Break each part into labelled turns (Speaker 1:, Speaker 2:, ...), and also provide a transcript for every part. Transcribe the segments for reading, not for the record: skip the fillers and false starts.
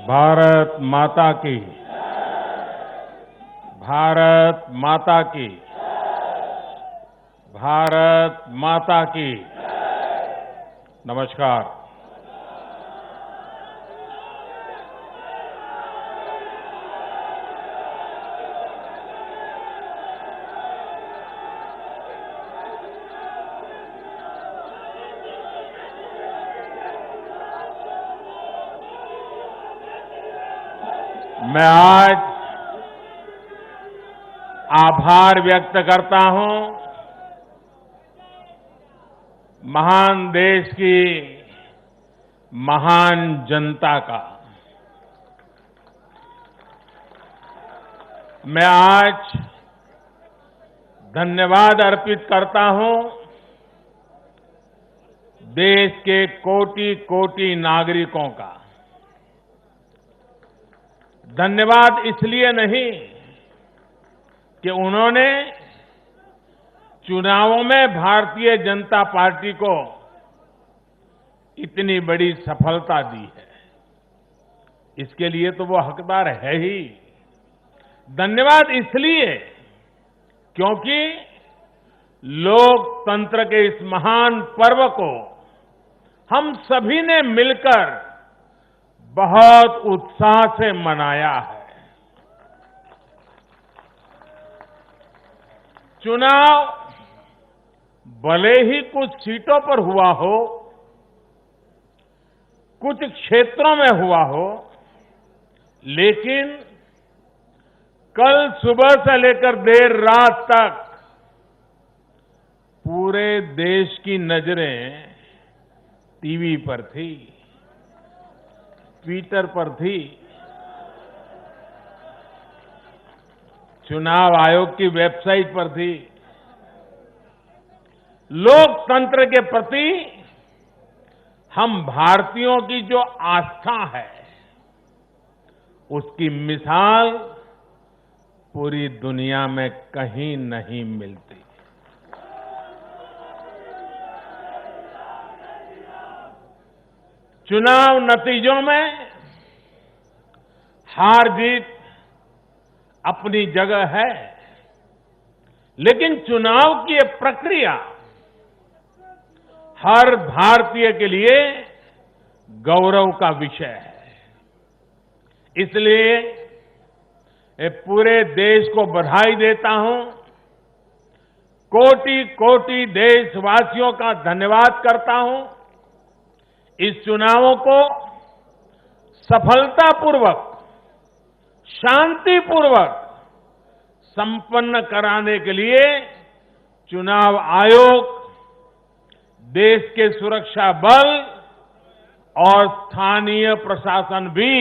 Speaker 1: भारत माता की। भारत माता की। भारत माता की। नमस्कार। मैं आज आभार व्यक्त करता हूं महान देश की महान जनता का। मैं आज धन्यवाद अर्पित करता हूं देश के कोटि कोटि नागरिकों का। धन्यवाद इसलिए नहीं कि उन्होंने चुनावों में भारतीय जनता पार्टी को इतनी बड़ी सफलता दी है, इसके लिए तो वो हकदार है ही। धन्यवाद इसलिए क्योंकि लोकतंत्र के इस महान पर्व को हम सभी ने मिलकर बहुत उत्साह से मनाया है। चुनाव भले ही कुछ सीटों पर हुआ हो, कुछ क्षेत्रों में हुआ हो, लेकिन कल सुबह से लेकर देर रात तक पूरे देश की नजरें टीवी पर थी, ट्विटर पर थी, चुनाव आयोग की वेबसाइट पर थी। लोकतंत्र के प्रति हम भारतीयों की जो आस्था है, उसकी मिसाल पूरी दुनिया में कहीं नहीं मिलती। चुनाव नतीजों में हार जीत अपनी जगह है, लेकिन चुनाव की ये प्रक्रिया हर भारतीय के लिए गौरव का विषय है। इसलिए मैं पूरे देश को बधाई देता हूं, कोटि कोटि देशवासियों का धन्यवाद करता हूं। इस चुनावों को सफलतापूर्वक, शांतिपूर्वक संपन्न कराने के लिए चुनाव आयोग, देश के सुरक्षा बल और स्थानीय प्रशासन भी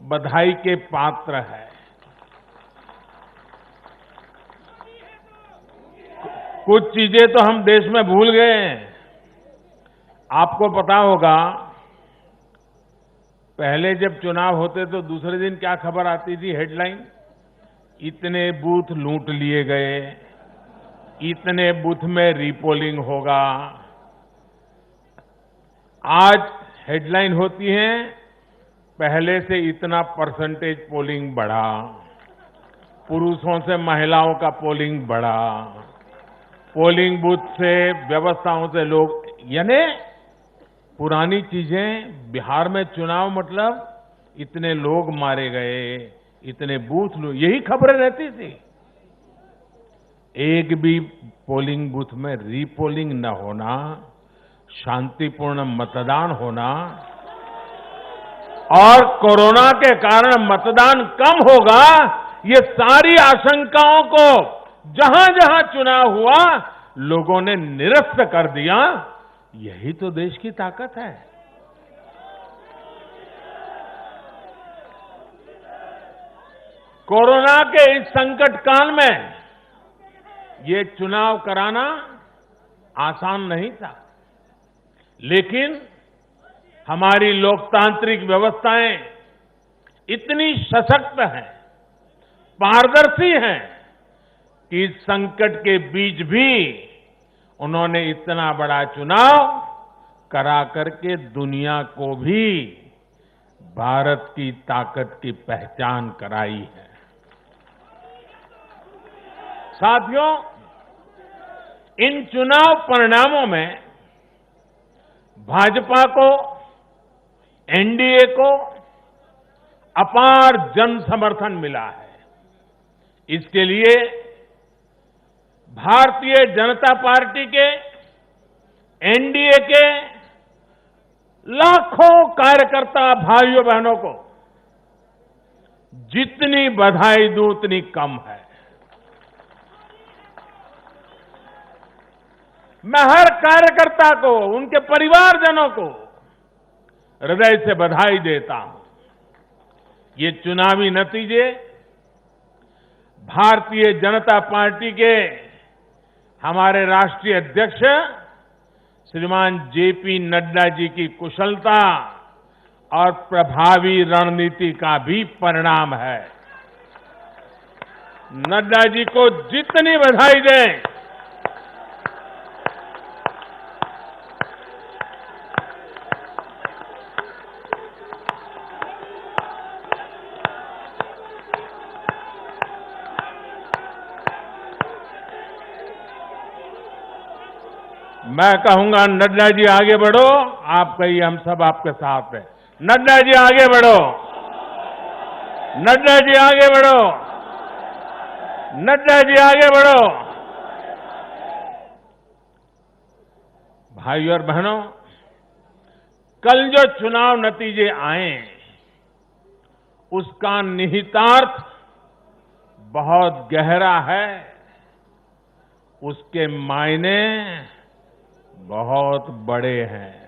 Speaker 1: बधाई के पात्र है। कुछ चीजें तो हम देश में भूल गए हैं। आपको पता होगा, पहले जब चुनाव होते तो दूसरे दिन क्या खबर आती थी? हेडलाइन, इतने बूथ लूट लिए गए, इतने बूथ में रीपोलिंग होगा। आज हेडलाइन होती है, पहले से इतना परसेंटेज पोलिंग बढ़ा, पुरुषों से महिलाओं का पोलिंग बढ़ा, पोलिंग बूथ से व्यवस्थाओं से लोग, यानी पुरानी चीजें। बिहार में चुनाव मतलब इतने लोग मारे गए, इतने बूथ, यही खबरें रहती थी। एक भी पोलिंग बूथ में रीपोलिंग न होना, शांतिपूर्ण मतदान होना, और कोरोना के कारण मतदान कम होगा, ये सारी आशंकाओं को जहां जहां चुनाव हुआ लोगों ने निरस्त कर दिया। यही तो देश की ताकत है। कोरोना के इस संकट काल में ये चुनाव कराना आसान नहीं था, लेकिन हमारी लोकतांत्रिक व्यवस्थाएं इतनी सशक्त हैं, पारदर्शी हैं कि इस संकट के बीच भी उन्होंने इतना बड़ा चुनाव करा करके दुनिया को भी भारत की ताकत की पहचान कराई है। साथियों, इन चुनाव परिणामों में भाजपा को, एनडीए को अपार जन समर्थन मिला है। इसके लिए भारतीय जनता पार्टी के, एनडीए के लाखों कार्यकर्ता भाइयों बहनों को जितनी बधाई दूं उतनी कम है। मैं हर कार्यकर्ता को, उनके परिवारजनों को हृदय से बधाई देता हूं। ये चुनावी नतीजे भारतीय जनता पार्टी के हमारे राष्ट्रीय अध्यक्ष श्रीमान जेपी नड्डा जी की कुशलता और प्रभावी रणनीति का भी परिणाम है। नड्डा जी को जितनी बधाई दें, मैं कहूंगा नड्डा जी आगे बढ़ो, आप कहिए हम सब आपके साथ हैं। नड्डा जी आगे बढ़ो, नड्डा जी आगे बढ़ो, नड्डा जी आगे बढ़ो। भाइयों और बहनों, कल जो चुनाव नतीजे आए उसका निहितार्थ बहुत गहरा है, उसके मायने बहुत बड़े हैं।